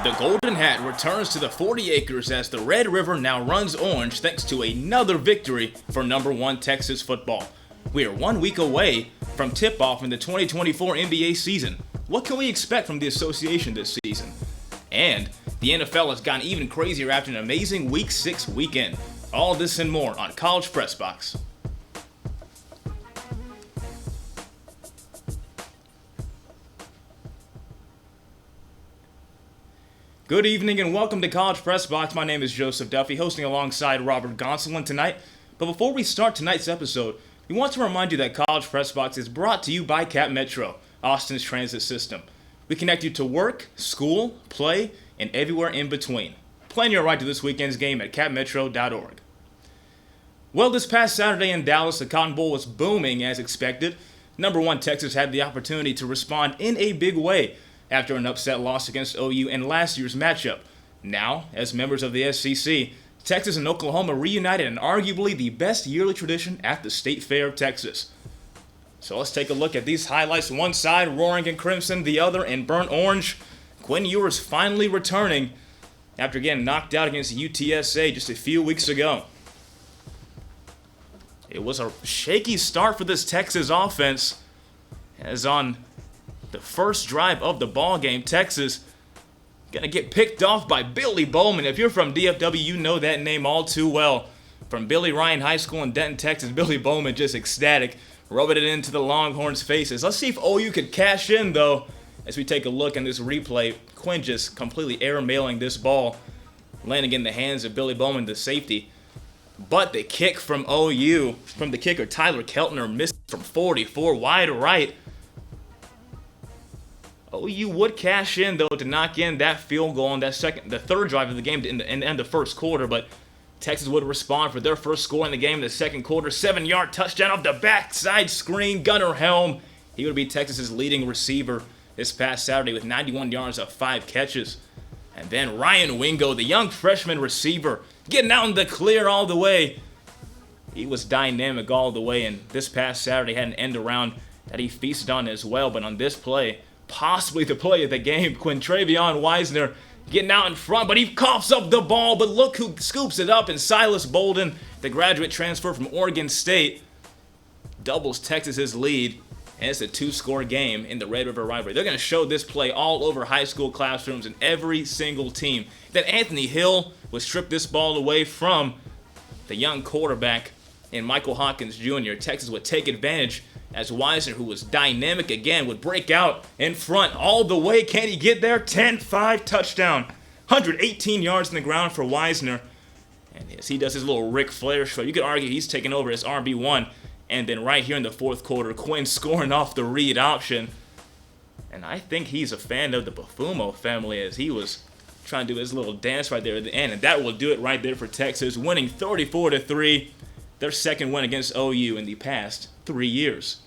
The Golden Hat returns to the 40 acres as the Red River now runs orange thanks to another victory for number 1 Texas football. We are 1 week away from tip-off in the 2024 NBA season. What can we expect from the association this season? And the NFL has gotten even crazier after an amazing Week 6 weekend. All this and more on College Press Box. Good evening and welcome to College Press Box. My name is Joseph Duffey, hosting alongside Robert Gonsoulin tonight. But before we start tonight's episode, we want to remind you that College Press Box is brought to you by Cap Metro, Austin's transit system. We connect you to work, school, play, and everywhere in between. Plan your ride to this weekend's game at capmetro.org. Well, this past Saturday in Dallas, the Cotton Bowl was booming as expected. Number 1 Texas had the opportunity to respond in a big way after an upset loss against OU in last year's matchup. Now, as members of the SEC, Texas and Oklahoma reunited in arguably the best yearly tradition at the State Fair of Texas. So let's take a look at these highlights. One side roaring in crimson, the other in burnt orange. Quinn Ewers finally returning after getting knocked out against UTSA just a few weeks ago. It was a shaky start for this Texas offense, as on the first drive of the ball game, Texas gonna get picked off by Billy Bowman. If you're from DFW, you know that name all too well. From Billy Ryan High School in Denton, Texas, Billy Bowman just ecstatic, rubbing it into the Longhorns' faces. Let's see if OU could cash in, though, as we take a look in this replay. Quinn just completely airmailing this ball, landing in the hands of Billy Bowman, the safety. But the kick from OU, from the kicker Tyler Keltner, missed from 44 wide right. OU would cash in, though, to knock in that field goal on the third drive of the game in the end of the first quarter. But Texas would respond for their first score in the game in the second quarter. 7-yard touchdown off the backside screen. Gunnar Helm, he would be Texas's leading receiver this past Saturday with 91 yards of 5 catches. And then Ryan Wingo, the young freshman receiver, getting out in the clear all the way. He was dynamic all the way, and this past Saturday had an end around that he feasted on as well. But on this play, possibly the play of the game, Quintravion Wisner getting out in front, but he coughs up the ball. But look who scoops it up, and Silas Bolden, the graduate transfer from Oregon State, doubles Texas's lead, and it's a 2-score game in the Red River rivalry. They're going to show this play all over high school classrooms and every single team. Then Anthony Hill would strip this ball away from the young quarterback in Michael Hawkins Jr. Texas would take advantage as Wisner, who was dynamic again, would break out in front all the way. Can he get there? 10-5 touchdown. 118 yards in the ground for Wisner. And as he does his little Ric Flair show, you could argue he's taking over as RB1. And then right here in the fourth quarter, Quinn scoring off the read option. And I think he's a fan of the Buffummo family, as he was trying to do his little dance right there at the end. And that will do it right there for Texas, winning 34-3. Their second win against OU in the past 3 years.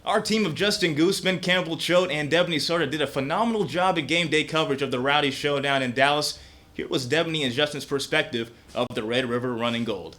Our team of Justin Goosman, Campbell Choate, and Debanny Cerda did a phenomenal job in game day coverage of the Rowdy Showdown in Dallas. Here was Debanny and Justin's perspective of the Red River running gold.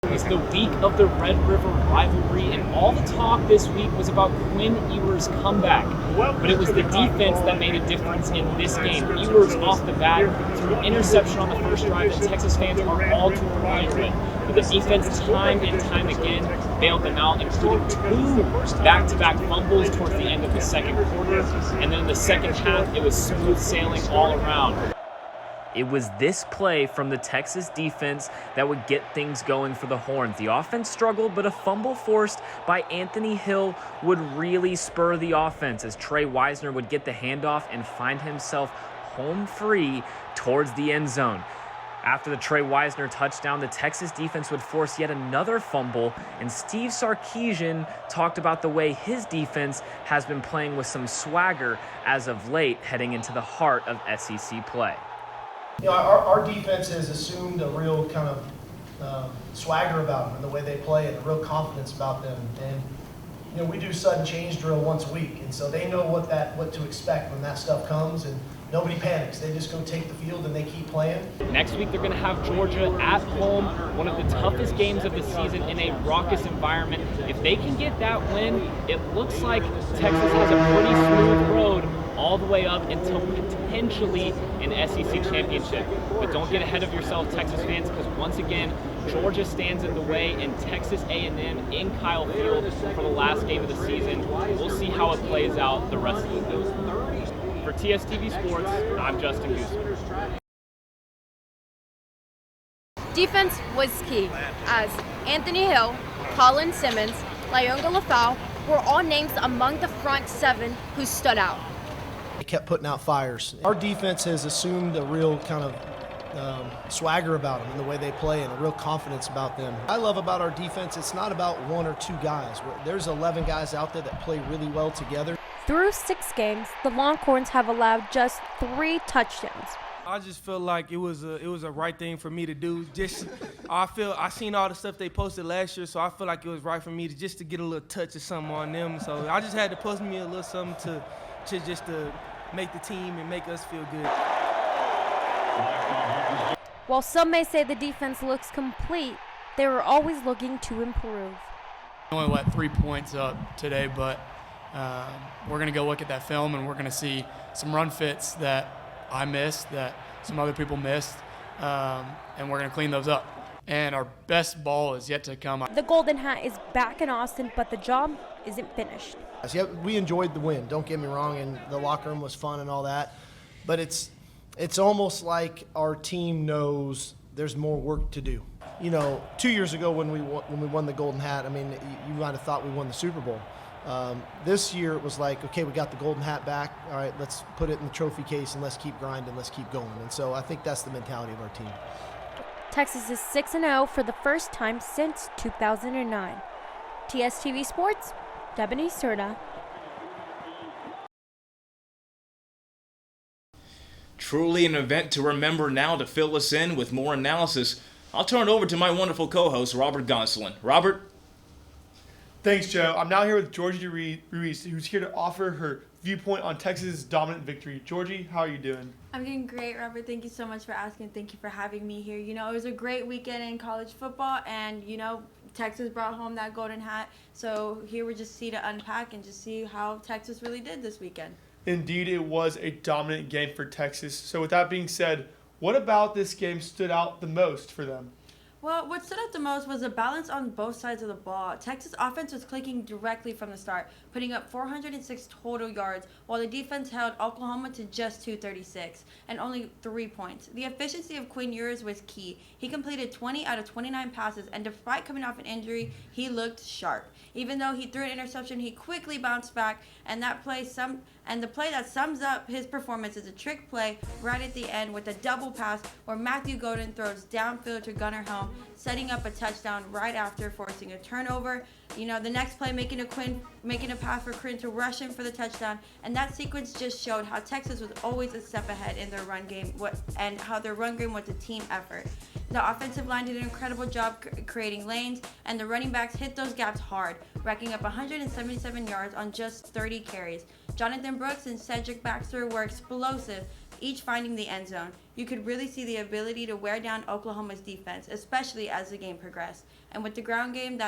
It's the week of the Red River rivalry, and all the talk this week was about Quinn Ewers' comeback. But it was the defense that made a difference in this game. Ewers off the bat threw an interception on the first drive that Texas fans are all too familiar with. But the defense time and time again bailed them out, including 2 back-to-back fumbles towards the end of the second quarter. And then in the second half, it was smooth sailing all around. It was this play from the Texas defense that would get things going for the Horns. The offense struggled, but a fumble forced by Anthony Hill would really spur the offense as Trey Wisner would get the handoff and find himself home free towards the end zone. After the Trey Wisner touchdown, the Texas defense would force yet another fumble, and Steve Sarkisian talked about the way his defense has been playing with some swagger as of late, heading into the heart of SEC play. You know, our defense has assumed a real kind of swagger about them and the way they play and a real confidence about them. And, you know, we do sudden change drill once a week, and so they know what to expect when that stuff comes. And nobody panics. They just go take the field and they keep playing. Next week, they're going to have Georgia at home, one of the toughest games of the season in a raucous environment. If they can get that win, it looks like Texas has a pretty smooth road all the way up until potentially an SEC championship. But don't get ahead of yourself, Texas fans, because once again, Georgia stands in the way, and Texas A&M in Kyle Field for the last game of the season. We'll see how it plays out the rest of the season. For TSTV Sports, I'm Justin Goosman. Defense was key, as Anthony Hill, Colin Simmons, Lyonga Lafau were all names among the front seven who stood out. They kept putting out fires. Our defense has assumed a real kind of swagger about them and the way they play and a real confidence about them. I love about our defense, it's not about one or two guys. There's 11 guys out there that play really well together. Through 6 games, the Longhorns have allowed just 3 touchdowns. I just feel like it was a right thing for me to do. I seen all the stuff they posted last year, so I feel like it was right for me to get a little touch of something on them. So I just had to post me a little something to make the team and make us feel good. While some may say the defense looks complete, they were always looking to improve. Only let 3 points up today, but we're going to go look at that film and we're going to see some run fits that I missed, that some other people missed, and we're going to clean those up. And our best ball is yet to come. The Golden Hat is back in Austin, but the job isn't finished. Yeah, we enjoyed the win, don't get me wrong, and the locker room was fun and all that, but it's almost like our team knows there's more work to do. You know, 2 years ago when we won the Golden Hat, I mean, you might have thought we won the Super Bowl. This year it was like, okay, we got the Golden Hat back. All right, let's put it in the trophy case and let's keep grinding, let's keep going. And so I think that's the mentality of our team. Texas is 6-0 for the first time since 2009. TSTV Sports, Debanny Cerda. Truly an event to remember. Now to fill us in with more analysis, I'll turn it over to my wonderful co-host, Robert Gonsoulin. Robert? Thanks, Joe. I'm now here with Giorgy Ruiz, who's here to offer her viewpoint on Texas' dominant victory. Giorgy, how are you doing? I'm doing great, Robert. Thank you so much for asking. Thank you for having me here. You know, it was a great weekend in college football, and, you know, Texas brought home that Golden Hat. So here we just see to unpack and just see how Texas really did this weekend. Indeed, it was a dominant game for Texas. So with that being said, what about this game stood out the most for them? Well, what stood out the most was the balance on both sides of the ball. Texas offense was clicking directly from the start, putting up 406 total yards, while the defense held Oklahoma to just 236 and only 3 points. The efficiency of Quinn Ewers was key. He completed 20 out of 29 passes, and despite coming off an injury, he looked sharp. Even though he threw an interception, he quickly bounced back, and the play that sums up his performance is a trick play right at the end with a double pass where Matthew Golden throws downfield to Gunnar Helm, setting up a touchdown right after forcing a turnover. You know, the next play making a pass for Quinn to rush him for the touchdown, and that sequence just showed how Texas was always a step ahead in their run game and how their run game was a team effort. The offensive line did an incredible job creating lanes, and the running backs hit those gaps hard, racking up 177 yards on just 30 carries. Jonathan Brooks and Cedric Baxter were explosive, each finding the end zone. You could really see the ability to wear down Oklahoma's defense, especially as the game progressed. And with the ground game, and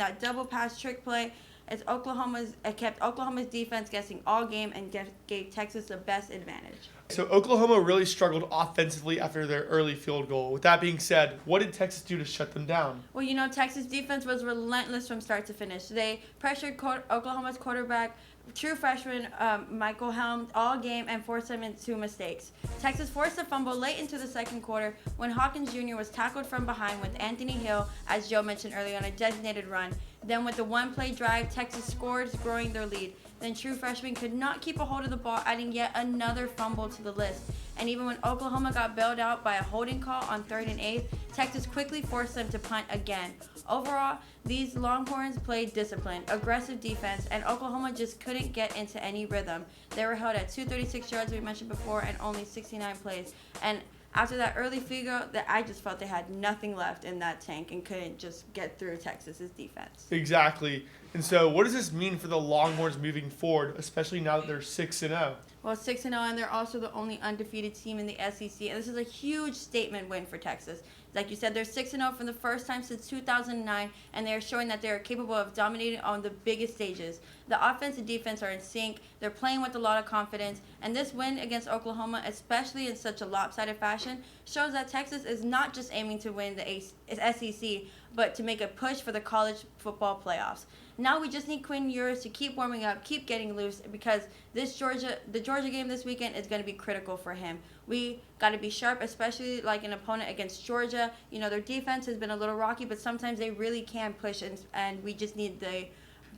that double pass trick play, it kept Oklahoma's defense guessing all game and gave Texas the best advantage. So Oklahoma really struggled offensively after their early field goal. With that being said, what did Texas do to shut them down? Well, you know, Texas defense was relentless from start to finish. They pressured Oklahoma's quarterback, true freshman Michael Helm, all game and forced him into mistakes. Texas forced a fumble late into the second quarter when Hawkins Jr. was tackled from behind with Anthony Hill, as Joe mentioned earlier, on a designated run. Then with the one-play drive, Texas scored, growing their lead. Then true freshman could not keep a hold of the ball, adding yet another fumble to the list. And even when Oklahoma got bailed out by a holding call on 3rd and 8, Texas quickly forced them to punt again. Overall, these Longhorns played disciplined, aggressive defense, and Oklahoma just couldn't get into any rhythm. They were held at 236 yards, we mentioned before, and only 69 plays. And After that early field goal, I just felt they had nothing left in that tank and couldn't just get through Texas's defense. Exactly. And so what does this mean for the Longhorns moving forward, especially now that they're 6-0? Well, 6-0, and they're also the only undefeated team in the SEC. And this is a huge statement win for Texas. Like you said, they're 6-0 for the first time since 2009, and they're showing that they're capable of dominating on the biggest stages. The offense and defense are in sync. They're playing with a lot of confidence. And this win against Oklahoma, especially in such a lopsided fashion, shows that Texas is not just aiming to win the SEC, but to make a push for the college football playoffs. Now we just need Quinn Ewers to keep warming up, keep getting loose, because the Georgia game this weekend is going to be critical for him. We got to be sharp, especially like an opponent against Georgia. You know, their defense has been a little rocky, but sometimes they really can push, and we just need the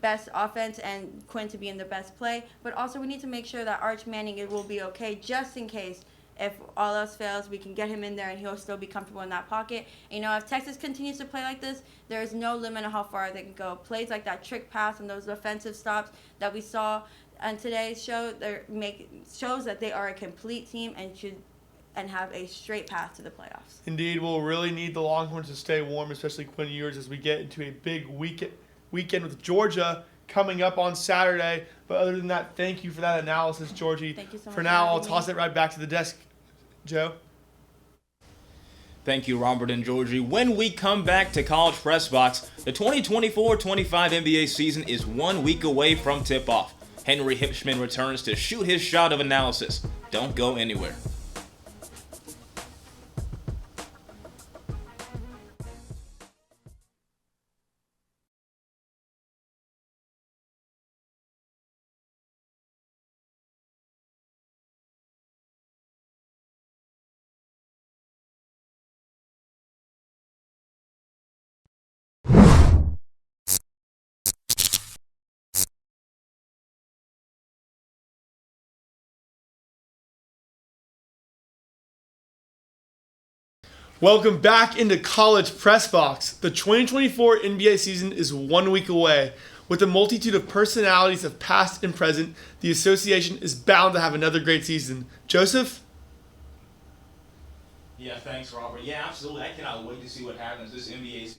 best offense and Quinn to be in the best play. But also we need to make sure that Arch Manning will be okay, just in case. If all else fails, we can get him in there and he'll still be comfortable in that pocket. And, you know, if Texas continues to play like this, there is no limit on how far they can go. Plays like that trick pass and those offensive stops that we saw on today's show shows that they are a complete team and have a straight path to the playoffs. Indeed, we'll really need the Longhorns to stay warm, especially Quinn Ewers, as we get into a big weekend with Georgia coming up on Saturday. But other than that, thank you for that analysis, Giorgy. Thank you so much. For now, I'll toss it right back to the desk. Joe? Thank you, Robert and Giorgy. When we come back to College Press Box, the 2024-25 NBA season is 1 week away from tip-off. Henry Hipschman returns to shoot his shot of analysis. Don't go anywhere. Welcome back into College Press Box. The 2024 NBA season is 1 week away. With a multitude of personalities of past and present, the association is bound to have another great season. Joseph? Yeah, thanks, Robert. Yeah, absolutely. I cannot wait to see what happens this NBA season.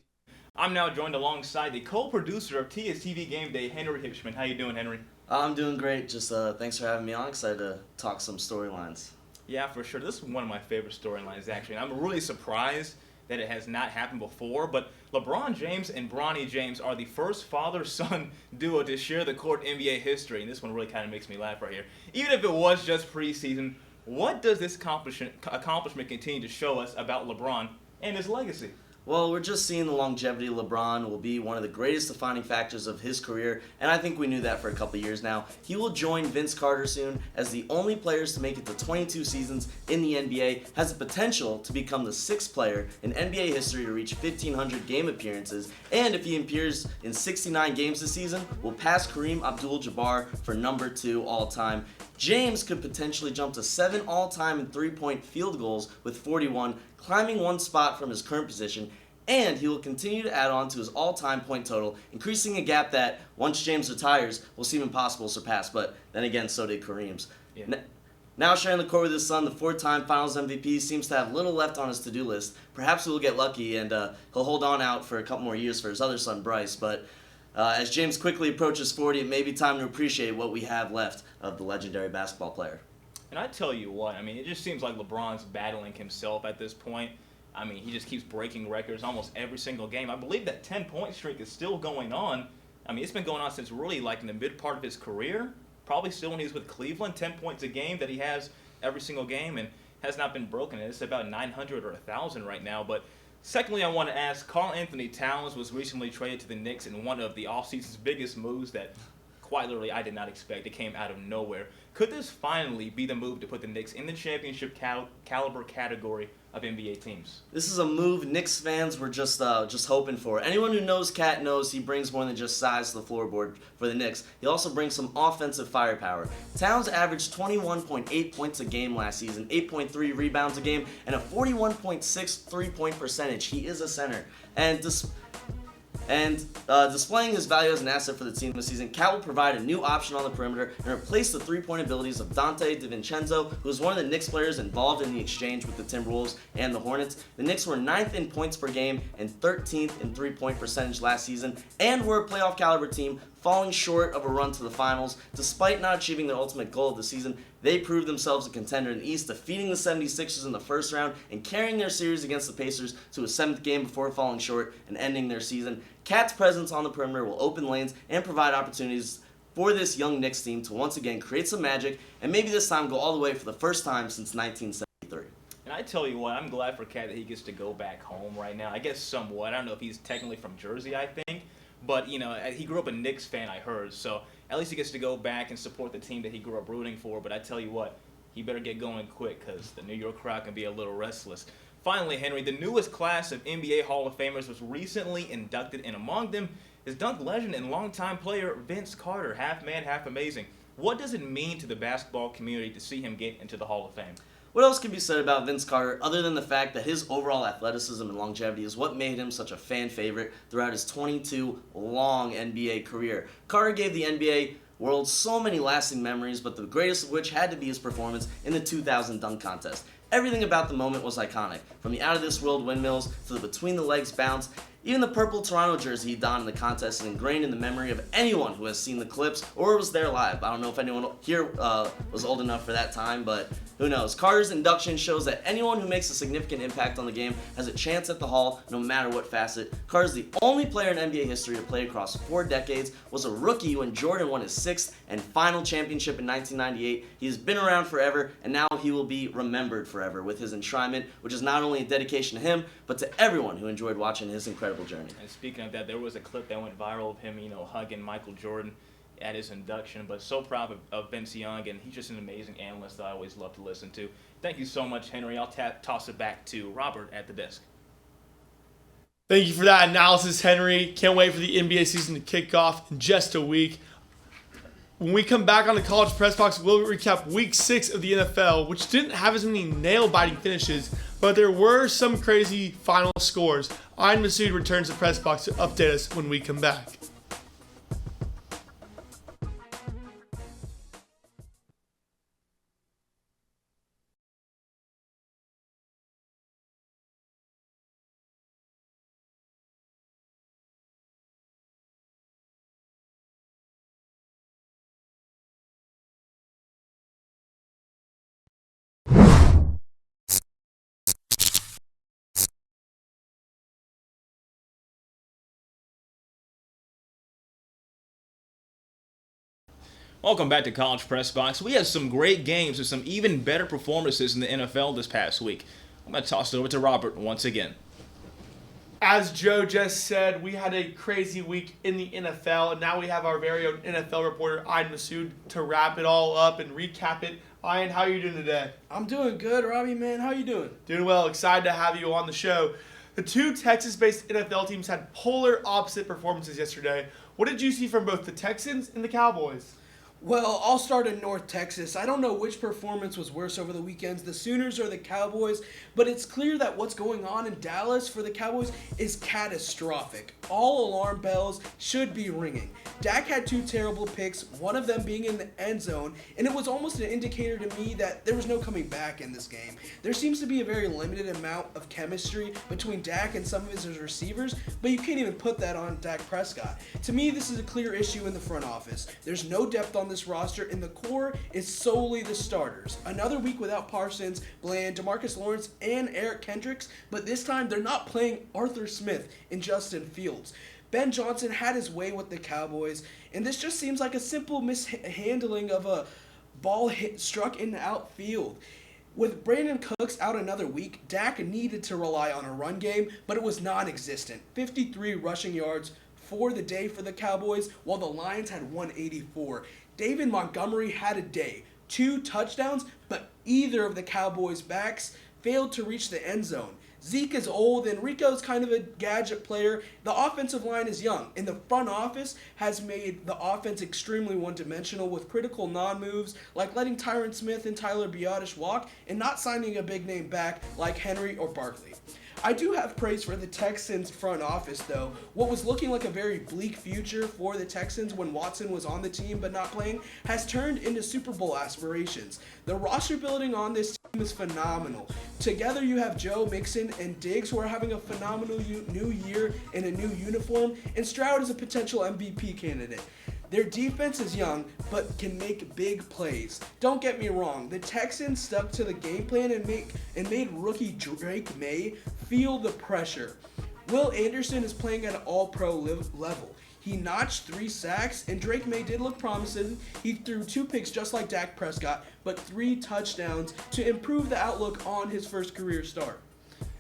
I'm now joined alongside the co-producer of TSTV Game Day, Henry Hipschman. How you doing, Henry? I'm doing great. Just thanks for having me on. Excited to talk some storylines. Yeah, for sure. This is one of my favorite storylines, actually. And I'm really surprised that it has not happened before. But LeBron James and Bronny James are the first father-son duo to share the court in NBA history. And this one really kind of makes me laugh right here. Even if it was just preseason, what does this accomplishment continue to show us about LeBron and his legacy? Well, we're just seeing the longevity of LeBron will be one of the greatest defining factors of his career, and I think we knew that for a couple years now. He will join Vince Carter soon as the only players to make it to 22 seasons in the NBA, has the potential to become the 6th player in NBA history to reach 1,500 game appearances, and if he appears in 69 games this season, will pass Kareem Abdul-Jabbar for number 2 all-time. James could potentially jump to 7 all-time in three-point field goals with 41, climbing 1 spot from his current position, and he will continue to add on to his all-time point total, increasing a gap that, once James retires, will seem impossible to surpass, but then again, so did Kareem's. Yeah. Now sharing the court with his son, the 4-time Finals MVP seems to have little left on his to-do list. Perhaps he will get lucky and he'll hold on out for a couple more years for his other son, Bryce, but as James quickly approaches 40, it may be time to appreciate what we have left of the legendary basketball player. And I tell you what, I mean, it just seems like LeBron's battling himself at this point. I mean, he just keeps breaking records almost every single game. I believe that 10-point streak is still going on. I mean, it's been going on since really like in the mid part of his career. Probably still when he was with Cleveland, 10 points a game that he has every single game and has not been broken. It's about 900 or 1,000 right now. But secondly, I want to ask, Karl-Anthony Towns was recently traded to the Knicks in one of the offseason's biggest moves that quite literally I did not expect. It came out of nowhere. Could this finally be the move to put the Knicks in the championship caliber category of NBA teams? This is a move Knicks fans were just hoping for. Anyone who knows Cat knows he brings more than just size to the floorboard for the Knicks. He also brings some offensive firepower. Towns averaged 21.8 points a game last season, 8.3 rebounds a game, and a 41.6 three-point percentage. He is a center. And And displaying his value as an asset for the team this season, Cat will provide a new option on the perimeter and replace the three-point abilities of Dante DiVincenzo, who was one of the Knicks players involved in the exchange with the Timberwolves and the Hornets. The Knicks were 9th in points per game and 13th in three-point percentage last season, and were a playoff caliber team, falling short of a run to the finals. Despite not achieving their ultimate goal of the season, they proved themselves a contender in the East, defeating the 76ers in the first round and carrying their series against the Pacers to a 7th game before falling short and ending their season. Cat's presence on the perimeter will open lanes and provide opportunities for this young Knicks team to once again create some magic and maybe this time go all the way for the first time since 1973. And I tell you what, I'm glad for Cat that he gets to go back home right now. I guess somewhat. I don't know if he's technically from Jersey, I think. But, you know, he grew up a Knicks fan, I heard. So at least he gets to go back and support the team that he grew up rooting for. But I tell you what, he better get going quick because the New York crowd can be a little restless. Finally, Henry, the newest class of NBA Hall of Famers was recently inducted, and among them is dunk legend and longtime player Vince Carter, half man, half amazing. What does it mean to the basketball community to see him get into the Hall of Fame? What else can be said about Vince Carter other than the fact that his overall athleticism and longevity is what made him such a fan favorite throughout his 22 long NBA career? Carter gave the NBA world so many lasting memories, but the greatest of which had to be his performance in the 2000 dunk contest. Everything about the moment was iconic, from the out-of-this-world windmills to the between-the-legs bounce. Even the purple Toronto jersey he donned in the contest is ingrained in the memory of anyone who has seen the clips or was there live. I don't know if anyone here was old enough for that time, but who knows. Carter's induction shows that anyone who makes a significant impact on the game has a chance at the Hall, no matter what facet. Carter's the only player in NBA history to play across 4 decades, was a rookie when Jordan won his 6th and final championship in 1998. He has been around forever, and now he will be remembered forever with his enshrinement, which is not only a dedication to him, but to everyone who enjoyed watching his incredible journey. And speaking of that, there was a clip that went viral of him, hugging Michael Jordan at his induction. But so proud of Vince Young, and he's just an amazing analyst that I always love to listen to. Thank you so much, Henry. I'll toss it back to Robert at the desk. Thank you for that analysis, Henry. Can't wait for the NBA season to kick off in just a week. When we come back on the College Press Box, we'll recap Week 6 of the NFL, which didn't have as many nail-biting finishes, but there were some crazy final scores. Ayan Masud returns to Press Box to update us when we come back. Welcome back to College Press Box. We had some great games and some even better performances in the NFL this past week. I'm going to toss it over to Robert once again. As Joe just said, we had a crazy week in the NFL, and now we have our very own NFL reporter, Ayan Masud, to wrap it all up and recap it. Ayan, how are you doing today? I'm doing good, Robbie, man. How you doing? Doing well. Excited to have you on the show. The 2 Texas-based NFL teams had polar opposite performances yesterday. What did you see from both the Texans and the Cowboys? Well, I'll start in North Texas. I don't know which performance was worse over the weekends, the Sooners or the Cowboys, but it's clear that what's going on in Dallas for the Cowboys is catastrophic. All alarm bells should be ringing. Dak had 2 terrible picks, one of them being in the end zone, and it was almost an indicator to me that there was no coming back in this game. There seems to be a very limited amount of chemistry between Dak and some of his receivers, but you can't even put that on Dak Prescott. To me, this is a clear issue in the front office. There's no depth on this roster, and the core is solely the starters. Another week without Parsons, Bland, DeMarcus Lawrence, and Eric Kendricks, but this time they're not playing Arthur Smith and Justin Fields. Ben Johnson had his way with the Cowboys, and this just seems like a simple mishandling of a ball struck in the outfield. With Brandon Cooks out another week, Dak needed to rely on a run game, but it was non-existent. 53 rushing yards for the day for the Cowboys, while the Lions had 184. David Montgomery had a day, 2 touchdowns, but either of the Cowboys' backs failed to reach the end zone. Zeke is old, and Rico's kind of a gadget player. The offensive line is young, and the front office has made the offense extremely one-dimensional with critical non-moves, like letting Tyron Smith and Tyler Biadasz walk, and not signing a big name back like Henry or Barkley. I do have praise for the Texans front office, though. What was looking like a very bleak future for the Texans when Watson was on the team but not playing has turned into Super Bowl aspirations. The roster building on this team is phenomenal. Together you have Joe Mixon and Diggs, who are having a phenomenal new year in a new uniform, and Stroud is a potential MVP candidate. Their defense is young, but can make big plays. Don't get me wrong, the Texans stuck to the game plan and made rookie Drake May feel the pressure. Will Anderson is playing at an all-pro level. He notched 3 sacks, and Drake May did look promising. He threw 2 picks just like Dak Prescott, but 3 touchdowns to improve the outlook on his first career start.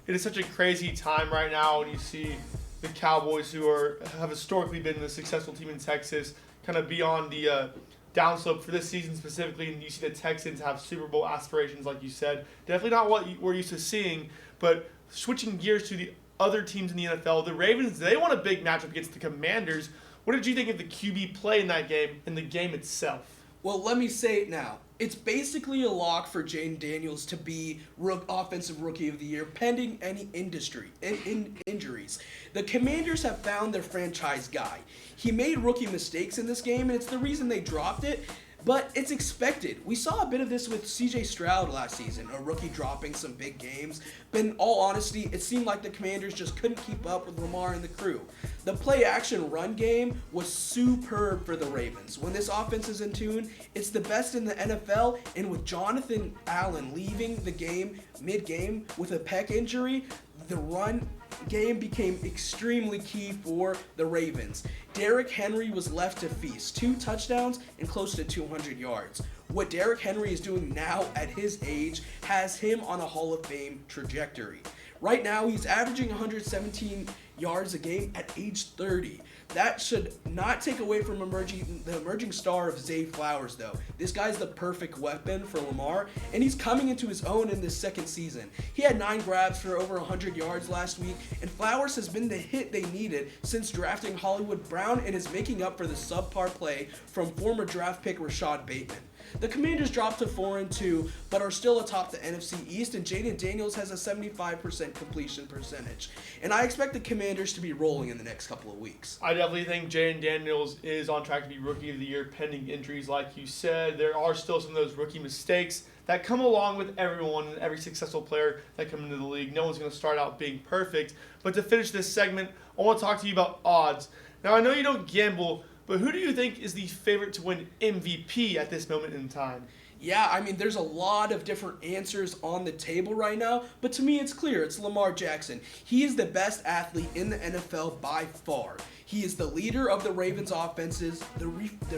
It is such a crazy time right now when you see the Cowboys, who have historically been the successful team in Texas, kind of be on the downslope for this season specifically, and you see the Texans have Super Bowl aspirations, like you said. Definitely not what we're used to seeing, but switching gears to the other teams in the NFL, the Ravens, they won a big matchup against the Commanders. What did you think of the QB play in that game and the game itself? Well, let me say it now. It's basically a lock for Jaden Daniels to be Offensive Rookie of the Year, pending any injuries. The Commanders have found their franchise guy. He made rookie mistakes in this game, and it's the reason they dropped it. But it's expected. We saw a bit of this with C.J. Stroud last season, a rookie dropping some big games. But in all honesty, it seemed like the Commanders just couldn't keep up with Lamar and the crew. The play-action run game was superb for the Ravens. When this offense is in tune, it's the best in the NFL. And with Jonathan Allen leaving the game mid-game with a pec injury, the run game became extremely key for the Ravens. Derrick Henry was left to feast. 2 touchdowns and close to 200 yards. What Derrick Henry is doing now at his age has him on a Hall of Fame trajectory. Right now, he's averaging 117 yards a game at age 30. That should not take away from the emerging star of Zay Flowers, though. This guy's the perfect weapon for Lamar, and he's coming into his own in this second season. He had 9 grabs for over 100 yards last week, and Flowers has been the hit they needed since drafting Hollywood Brown and is making up for the subpar play from former draft pick Rashad Bateman. The Commanders dropped to 4-2, but are still atop the NFC East, and Jaden Daniels has a 75% completion percentage. And I expect the Commanders to be rolling in the next couple of weeks. I definitely think Jaden Daniels is on track to be Rookie of the Year pending injuries, like you said. There are still some of those rookie mistakes that come along with everyone and every successful player that come into the league. No one's going to start out being perfect. But to finish this segment, I want to talk to you about odds. Now, I know you don't gamble, but who do you think is the favorite to win MVP at this moment in time? Yeah, I mean, there's a lot of different answers on the table right now, but to me it's clear. It's Lamar Jackson. He is the best athlete in the NFL by far. He is the leader of the Ravens offenses. The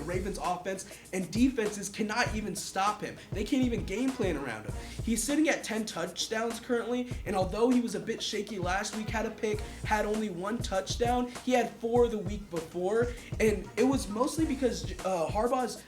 Ravens offense and defenses cannot even stop him. They can't even game plan around him. He's sitting at 10 touchdowns currently, and although he was a bit shaky last week, had a pick, had only 1 touchdown, he had 4 the week before, and it was mostly because Harbaugh's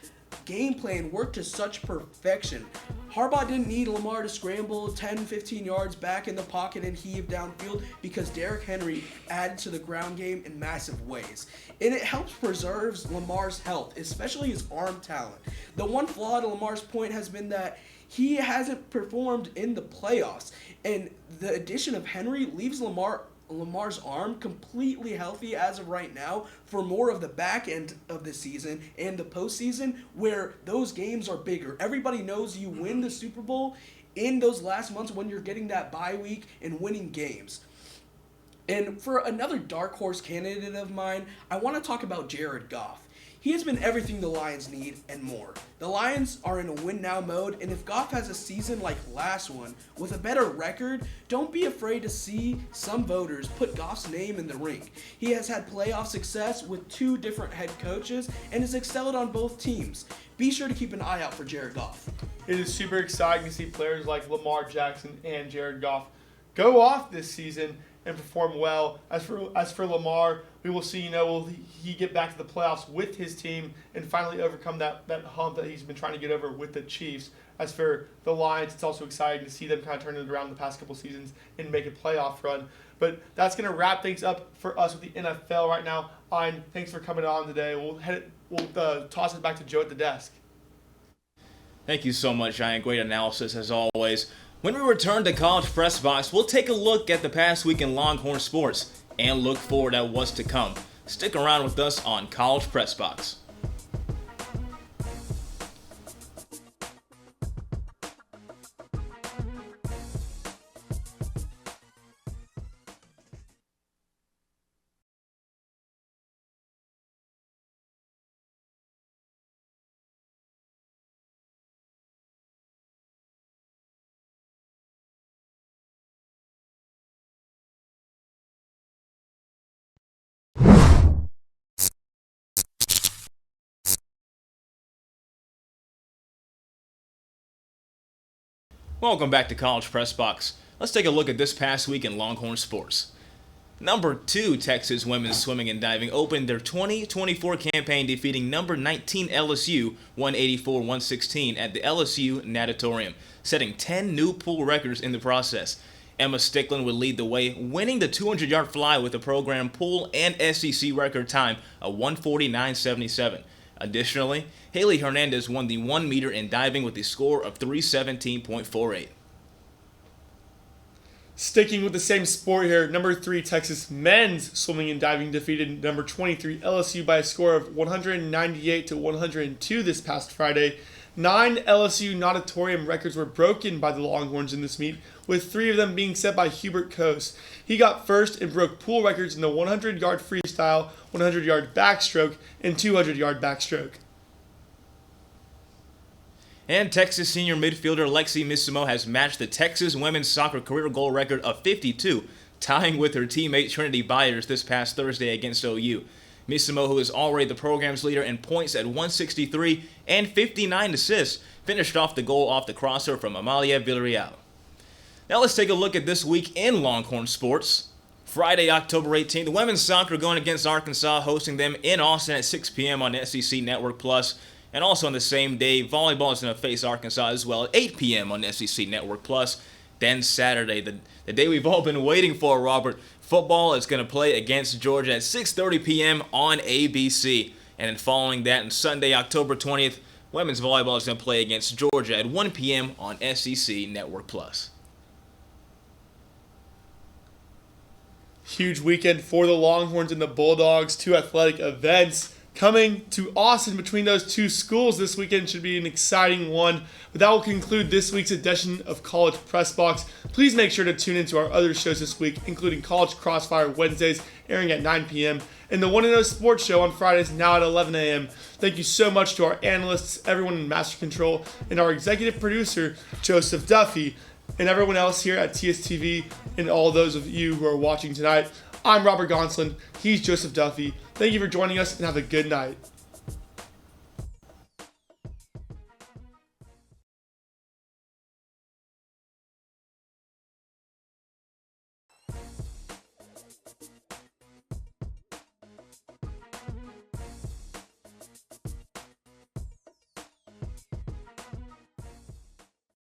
game plan worked to such perfection. Harbaugh didn't need Lamar to scramble 10-15 yards back in the pocket and heave downfield because Derrick Henry added to the ground game in massive ways. And it helps preserve Lamar's health, especially his arm talent. The one flaw to Lamar's point has been that he hasn't performed in the playoffs, and the addition of Henry leaves Lamar's arm completely healthy as of right now for more of the back end of the season and the postseason, where those games are bigger. Everybody knows you win the Super Bowl in those last months when you're getting that bye week and winning games. And for another dark horse candidate of mine, I want to talk about Jared Goff. He has been everything the Lions need and more. The Lions are in a win-now mode, and if Goff has a season like last one with a better record, don't be afraid to see some voters put Goff's name in the ring. He has had playoff success with 2 different head coaches and has excelled on both teams. Be sure to keep an eye out for Jared Goff. It is super exciting to see players like Lamar Jackson and Jared Goff go off this season and perform well. As for Lamar, we will see, will he get back to the playoffs with his team and finally overcome that hump that he's been trying to get over with the Chiefs. As for the Lions, it's also exciting to see them kind of turn it around the past couple seasons and make a playoff run. But that's going to wrap things up for us with the NFL right now. Ayan, thanks for coming on today. We'll toss it back to Joe at the desk. Thank you so much, Ayan. Great analysis as always. When we return to College Press Box, we'll take a look at the past week in Longhorn sports and look forward at what's to come. Stick around with us on College Press Box. Welcome back to College Press Box. Let's take a look at this past week in Longhorn sports. Number 2 Texas women's swimming and diving opened their 2024 campaign defeating number 19 LSU 184-116 at the LSU Natatorium, setting 10 new pool records in the process. Emma Stickland would lead the way, winning the 200-yard fly with the program pool and SEC record time of 149.77. Additionally, Haley Hernandez won the 1 meter in diving with a score of 317.48. Sticking with the same sport here, number 3 Texas men's swimming and diving defeated number 23 LSU by a score of 198-102 this past Friday. 9 LSU Natatorium records were broken by the Longhorns in this meet, with 3 of them being set by Hubert Coase. He got first and broke pool records in the 100-yard freestyle, 100-yard backstroke, and 200-yard backstroke. And Texas senior midfielder Lexi Missimo has matched the Texas women's soccer career goal record of 52, tying with her teammate Trinity Byers this past Thursday against OU. Missimo, who is already the program's leader in points at 163 and 59 assists, finished off the goal off the crosser from Amalia Villarreal. Now let's take a look at this week in Longhorn sports. Friday, October 18th, women's soccer going against Arkansas, hosting them in Austin at 6 p.m. on SEC Network Plus. And also on the same day, volleyball is going to face Arkansas as well at 8 p.m. on SEC Network Plus. Then Saturday, the day we've all been waiting for, Robert, football is going to play against Georgia at 6:30 p.m. on ABC. And then following that, on Sunday, October 20th, women's volleyball is going to play against Georgia at 1 p.m. on SEC Network Plus. Huge weekend for the Longhorns and the Bulldogs. 2 athletic events coming to Austin between those 2 schools this weekend. Should be an exciting one. But that will conclude this week's edition of College Press Box. Please make sure to tune into our other shows this week, including College Crossfire Wednesdays, airing at 9 p.m., and the 1-0 Sports Show on Fridays, now at 11 a.m. Thank you so much to our analysts, everyone in Master Control, and our executive producer, Joseph Duffy, and everyone else here at TSTV, and all those of you who are watching tonight. I'm Robert Gonsoulin. He's Joseph Duffy. Thank you for joining us, and have a good night.